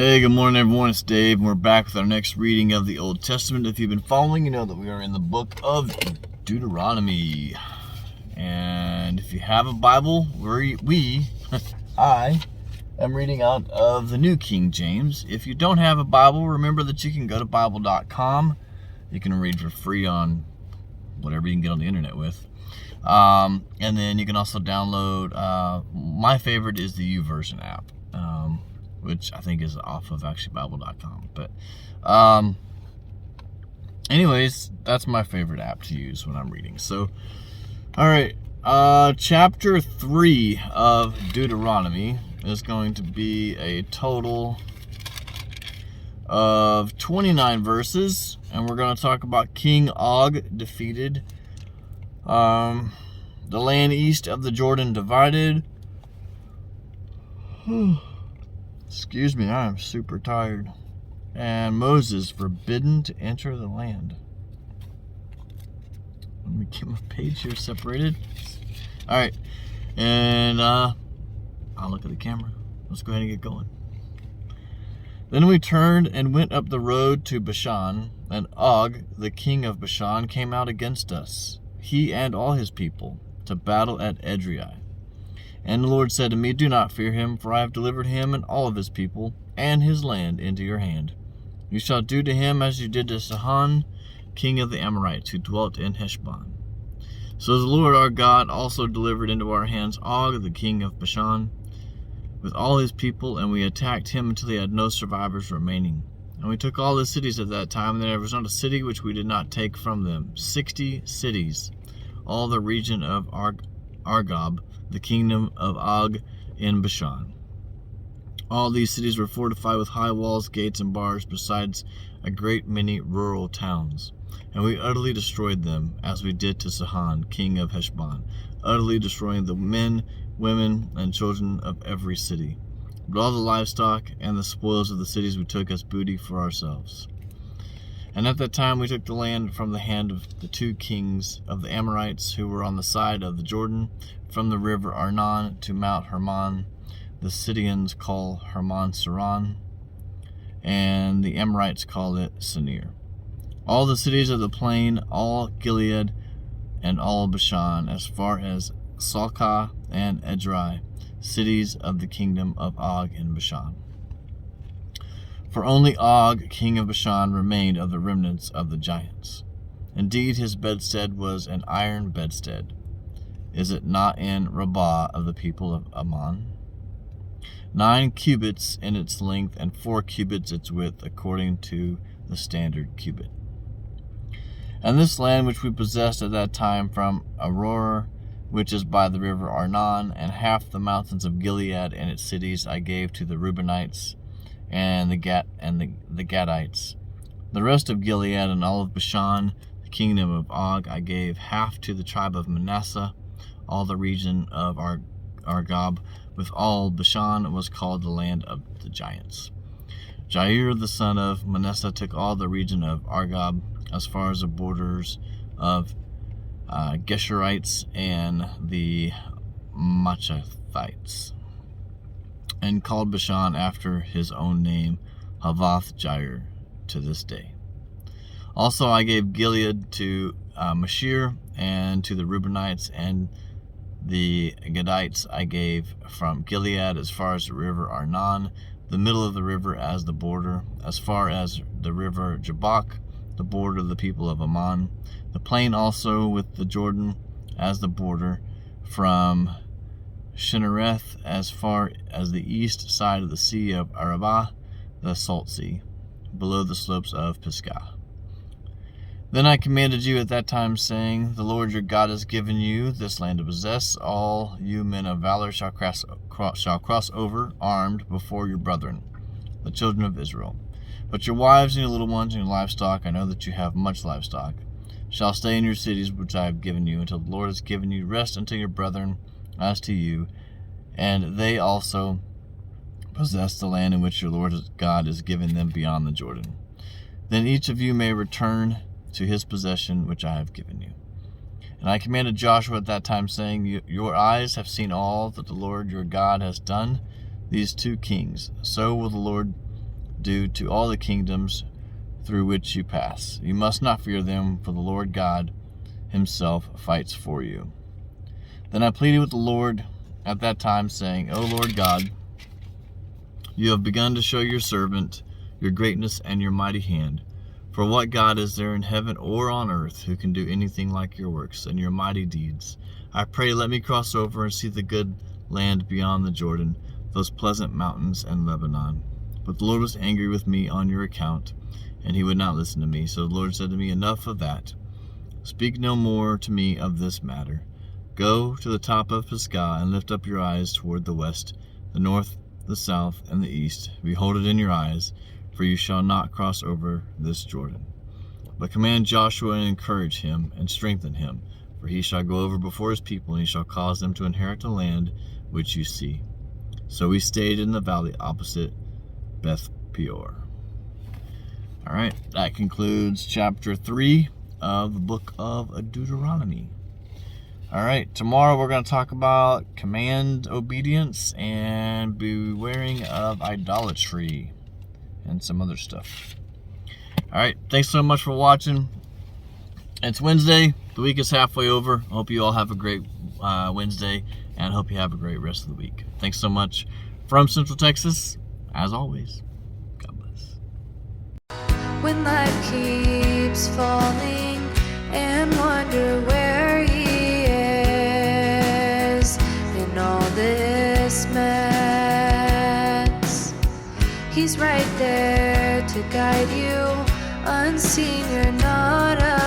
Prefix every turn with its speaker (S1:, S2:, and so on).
S1: Hey, good morning, everyone. It's Dave, and we're back with our next reading of the Old Testament. If you've been following, you know that we are in the book of Deuteronomy. And if you have a Bible, I am reading out of the New King James. If you don't have a Bible, remember that you can go to Bible.com. You can read for free on whatever you can get on the internet with. And then you can also download, my favorite is the YouVersion app. Which I think is off of actually Bible.com. But anyways, that's my favorite app to use when I'm reading. So, all right, chapter 3 of Deuteronomy is going to be a total of 29 verses, and we're going to talk about King Og defeated, the land east of the Jordan divided. Excuse me, I am super tired. And Moses forbidden to enter the land. Let me get my page here separated. Alright, and I'll look at the camera. Let's go ahead and get going. Then we turned and went up the road to Bashan, and Og, the king of Bashan, came out against us, he and all his people, to battle at Edrei. And the Lord said to me, do not fear him, for I have delivered him and all of his people and his land into your hand. You shall do to him as you did to Sihon, king of the Amorites, who dwelt in Heshbon. So the Lord our God also delivered into our hands Og, the king of Bashan, with all his people, and we attacked him until he had no survivors remaining. And we took all the cities at that time, and there was not a city which we did not take from them. 60 cities, all the region of Argob, the kingdom of Og in Bashan. All these cities were fortified with high walls, gates, and bars, besides a great many rural towns. And we utterly destroyed them, as we did to Sihon, king of Heshbon, utterly destroying the men, women, and children of every city. But all the livestock and the spoils of the cities we took as booty for ourselves. And at that time we took the land from the hand of the 2 kings of the Amorites who were on the side of the Jordan, from the river Arnon to Mount Hermon. The Sidonians call Hermon Saron, and the Amorites call it Senir. All the cities of the plain, all Gilead, and all Bashan, as far as Salcah and Edrei, cities of the kingdom of Og in Bashan. For only Og, king of Bashan, remained of the remnants of the giants. Indeed, his bedstead was an iron bedstead. Is it not in Rabbah of the people of Ammon? 9 cubits in its length, and 4 cubits its width, according to the standard cubit. And this land which we possessed at that time from Aurora, which is by the river Arnon, and half the mountains of Gilead and its cities, I gave to the Reubenites and the Gadites. The rest of Gilead and all of Bashan, the kingdom of Og, I gave half to the tribe of Manasseh. All the region of Argob, with all Bashan, was called the land of the giants. Jair, the son of Manasseh, took all the region of Argob, as far as the borders of Geshurites and the Machathites, and called Bashan after his own name, Havoth Jair, to this day. Also I gave Gilead to Mashir, and to the Reubenites, and the Gadites I gave from Gilead as far as the river Arnon, the middle of the river as the border, as far as the river Jabbok, the border of the people of Ammon, the plain also with the Jordan as the border, from Shinnereth as far as the east side of the sea of Arabah, the salt sea, below the slopes of Pisgah. Then I commanded you at that time, saying, the Lord your God has given you this land to possess. All you men of valor shall cross over armed before your brethren, the children of Israel. But your wives and your little ones and your livestock, I know that you have much livestock, shall stay in your cities which I have given you, until the Lord has given you rest unto your brethren as to you, and they also possess the land in which your Lord God is giving them beyond the Jordan. Then each of you may return to his possession which I have given you. And I commanded Joshua at that time, saying, your eyes have seen all that the Lord your God has done these 2 kings. So will the Lord do to all the kingdoms through which you pass. You must not fear them, for the Lord God himself fights for you. Then I pleaded with the Lord at that time, saying, O Lord God, you have begun to show your servant your greatness and your mighty hand. For what God is there in heaven or on earth who can do anything like your works and your mighty deeds? I pray, let me cross over and see the good land beyond the Jordan, those pleasant mountains and Lebanon. But the Lord was angry with me on your account, and he would not listen to me. So the Lord said to me, enough of that. Speak no more to me of this matter. Go to the top of Pisgah and lift up your eyes toward the west, the north, the south, and the east. Behold it in your eyes, for you shall not cross over this Jordan. But command Joshua and encourage him and strengthen him, for he shall go over before his people, and he shall cause them to inherit the land which you see. So we stayed in the valley opposite Beth Peor. All right, that concludes chapter 3 of the book of Deuteronomy. All right, tomorrow we're going to talk about command obedience and bewaring of idolatry and some other stuff. All right, thanks so much for watching. It's Wednesday. The week is halfway over. I hope you all have a great Wednesday, and I hope you have a great rest of the week. Thanks so much from Central Texas, as always. God bless.
S2: When life keeps falling and wonder where he is in all this mess, he's right there to guide you. Unseen, you're not alone.